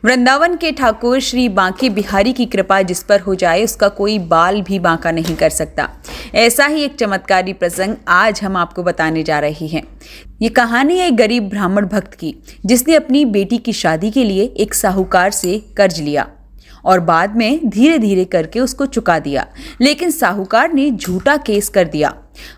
वृंदावन के ठाकुर श्री बांके बिहारी की कृपा जिस पर हो जाए उसका कोई बाल भी बांका नहीं कर सकता। ऐसा ही एक चमत्कारी प्रसंग आज हम आपको बताने जा रहे हैं। ये कहानी है एक गरीब ब्राह्मण भक्त की जिसने अपनी बेटी की शादी के लिए एक साहूकार से कर्ज लिया और बाद में धीरे धीरे करके उसको चुका दिया, लेकिन साहूकार ने झूठा केस कर दिया।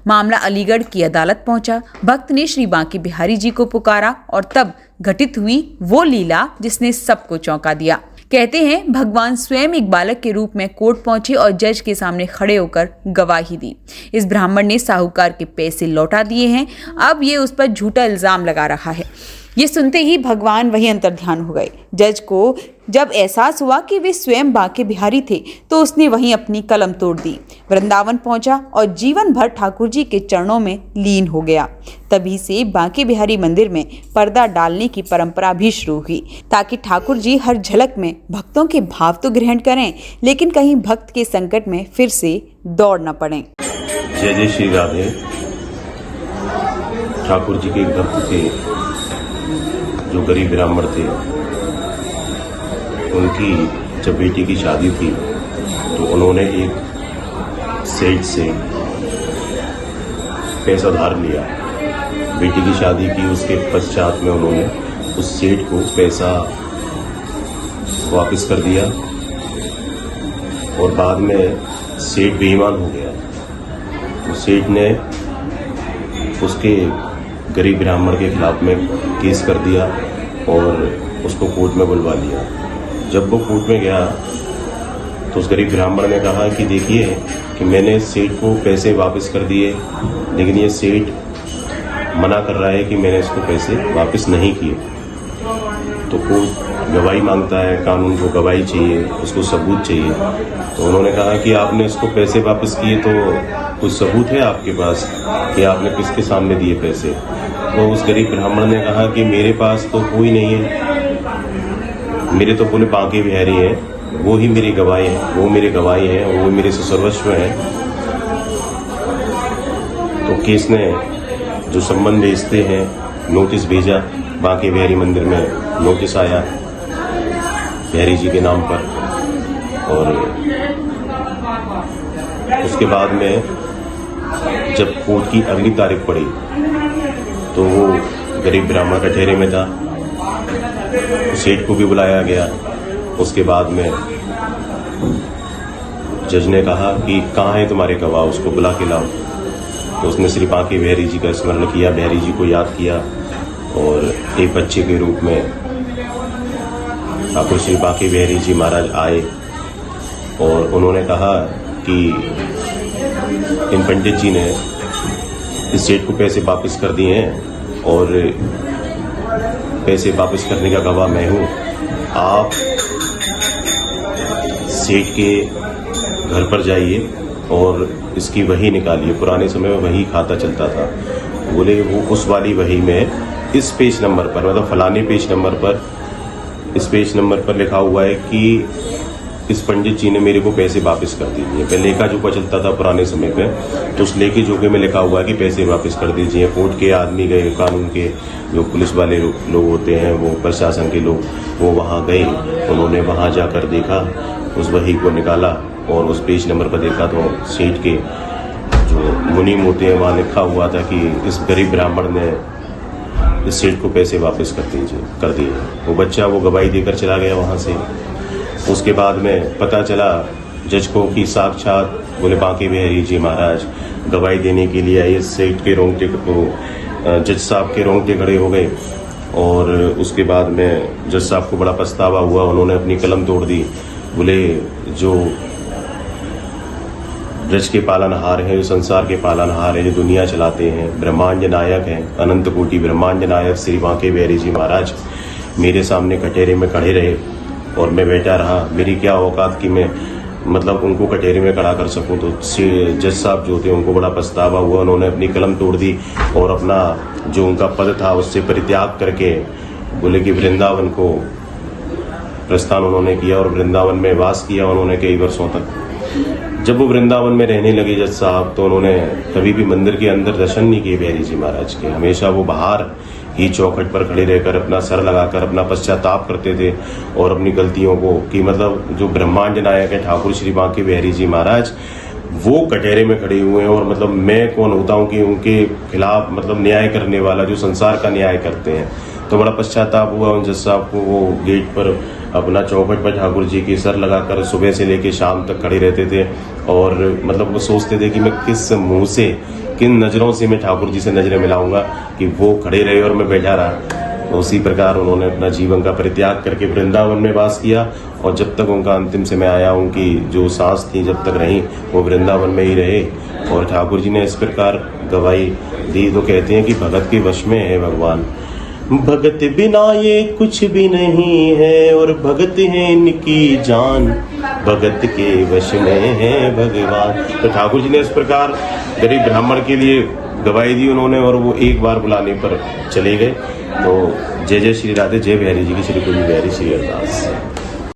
मामला अलीगढ़ की अदालत पहुंचा। भक्त ने श्री बांके बिहारी जी को पुकारा और तब घटित हुई वो लीला जिसने सबको चौंका दिया। कहते हैं भगवान स्वयं एक बालक के रूप में कोर्ट पहुंचे और जज के सामने खड़े होकर गवाही दी। इस ब्राह्मण ने साहूकार के पैसे लौटा दिए हैं, अब ये उस पर झूठा इल्जाम लगा रहा है। ये सुनते ही भगवान वही अंतर्ध्यान हो गए। जज को जब एहसास हुआ कि वे स्वयं बांके बिहारी थे तो उसने वहीं अपनी कलम तोड़ दी, वृंदावन पहुंचा और जीवन भर ठाकुर जी के चरणों में लीन हो गया। तभी से बांके बिहारी मंदिर में पर्दा डालने की परंपरा भी शुरू हुई ताकि ठाकुर जी हर झलक में भक्तों के भाव तो ग्रहण करें, लेकिन कहीं भक्त के संकट में फिर से दौड़ न पड़े। जय जय श्री राधे। ठाकुर जी के एक भक्त थे जो गरीब ब्राह्मण थे। उनकी जब बेटी की शादी थी तो उन्होंने एक सेठ से पैसा धार लिया। बेटी की शादी की उसके पश्चात में उन्होंने उस सेठ को पैसा वापस कर दिया और बाद में सेठ बेईमान हो गया। तो सेठ ने उसके गरीब ब्राह्मण के खिलाफ में केस कर दिया और उसको कोर्ट में बुलवा लिया। जब वो कोर्ट में गया तो उस गरीब ब्राह्मण ने कहा कि देखिए कि मैंने सेठ को पैसे वापस कर दिए, लेकिन ये सेठ मना कर रहा है कि मैंने इसको पैसे वापस नहीं किए। तो कोर्ट गवाही मांगता है, कानून को गवाही चाहिए, उसको सबूत चाहिए। तो उन्होंने कहा कि आपने इसको पैसे वापस किए तो कुछ सबूत है आपके पास कि आपने किसके सामने दिए पैसे? तो उस गरीब ब्राह्मण ने कहा कि मेरे पास तो कोई नहीं है, मेरे तो बोले बांके बिहारी हैं, वो ही मेरी गवाही है, वो मेरे गवाही हैं, वो मेरे से सर्वस्व है। तो केस ने जो संबंध भेजते हैं नोटिस भेजा, बांके बिहारी मंदिर में नोटिस आया बिहारी जी के नाम पर। और उसके बाद में जब कोर्ट की अगली तारीख पड़ी तो वो गरीब ब्राह्मण कटहरे में था। सेठ को भी बुलाया गया। उसके बाद में जज ने कहा कि कहाँ है तुम्हारे गवाह, उसको बुला के लाओ। तो उसने श्री बांके बिहारी जी का स्मरण किया, बिहारी जी को याद किया और एक बच्चे के रूप में ठाकुर श्री बांके बिहारी जी महाराज आए और उन्होंने कहा कि इन पंडित जी ने इस सेठ को पैसे वापस कर दिए हैं और पैसे वापस करने का गवाह मैं हूँ। आप सेठ के घर पर जाइए और इसकी वही निकालिए। पुराने समय में वही खाता चलता था। बोले वो उस वाली वही में इस पेज नंबर पर, मतलब फलाने पेज नंबर पर, इस पेज नंबर पर लिखा हुआ है कि इस पंडित जी ने मेरे को पैसे वापस कर दीजिए। पहले लेखा जोखा चलता था पुराने समय पे, तो उस लेखे जोखे में लिखा हुआ है कि पैसे वापस कर दीजिए। कोर्ट के आदमी गए, कानून के जो पुलिस वाले लोग होते हैं, वो प्रशासन के लोग, वो वहाँ गए। उन्होंने वहाँ जाकर देखा, उस वही को निकाला और उस पेज नंबर पर देखा तो सेठ के जो मुनीम होते हैं वहाँ लिखा हुआ था कि इस गरीब ब्राह्मण ने इस सेठ को पैसे वापस कर दिए। वो बच्चा वो गवाही देकर चला गया वहाँ से। उसके बाद में पता चला जज को कि साक्षात बोले बांके बिहारी जी महाराज गवाही देने के लिए आए। सेठ के रोंगटे को जज साहब के रोंगटे खड़े हो गए और उसके बाद में जज साहब को बड़ा पछतावा हुआ। उन्होंने अपनी कलम तोड़ दी। बोले जो ब्रज के पालनहार हैं, जो संसार के पालनहार हैं, जो दुनिया चलाते हैं, ब्रह्मांड नायक हैं, अनंत कोटि ब्रह्मांड नायक श्री बांके बिहारी जी महाराज मेरे सामने कटहरे में खड़े रहे और मैं बैठा रहा। मेरी क्या औकात कि मैं मतलब उनको कटहरे में खड़ा कर सकूं। तो जज साहब जो थे उनको बड़ा पछतावा हुआ। उन्होंने अपनी कलम तोड़ दी और अपना जो उनका पद था उससे परित्याग करके बोले कि वृंदावन को प्रस्थान उन्होंने किया और वृंदावन में वास किया उन्होंने कई वर्षों तक। जब वो वृंदावन में रहने लगे जज साहब तो उन्होंने कभी भी मंदिर के अंदर दर्शन नहीं किए बिहारी जी महाराज के। हमेशा वो बाहर ही चौखट पर खड़े रहकर अपना सर लगाकर अपना पश्चाताप करते थे और अपनी गलतियों को, कि मतलब जो ब्रह्मांड नायक है ठाकुर श्री बांके बिहारी जी महाराज, वो कटहरे में खड़े हुए हैं। और मतलब मैं कौन होता हूँ कि उनके खिलाफ मतलब न्याय करने वाला, जो संसार का न्याय करते हैं। तो बड़ा पश्चाताप हुआ उन जज साहब को। वो गेट पर अपना चौखट पर ठाकुर जी की सर लगाकर सुबह से लेकर शाम तक खड़े रहते थे और मतलब वो सोचते थे कि मैं किस मुंह से, किन नज़रों से मैं ठाकुर जी से नज़रें मिलाऊंगा कि वो खड़े रहे और मैं बैठा रहा। तो उसी प्रकार उन्होंने अपना जीवन का परित्याग करके वृंदावन में वास किया और जब तक उनका अंतिम समय आया, उनकी जो सांस थी जब तक रही, वो वृंदावन में ही रहे। और ठाकुर जी ने इस प्रकार गवाही दी। तो कहते हैं कि भगत के वश में है भगवान, भगत बिना ये कुछ भी नहीं है और भगत है इनकी जान, भगत के वश में है भगवान। तो ठाकुर जी ने इस प्रकार गरीब ब्राह्मण के लिए गवाही दी उन्होंने, और वो एक बार बुलाने पर चले गए। तो जय जय श्री राधे, जय बिहारी जी की, श्री गुरु बिहारी, श्री अरदास।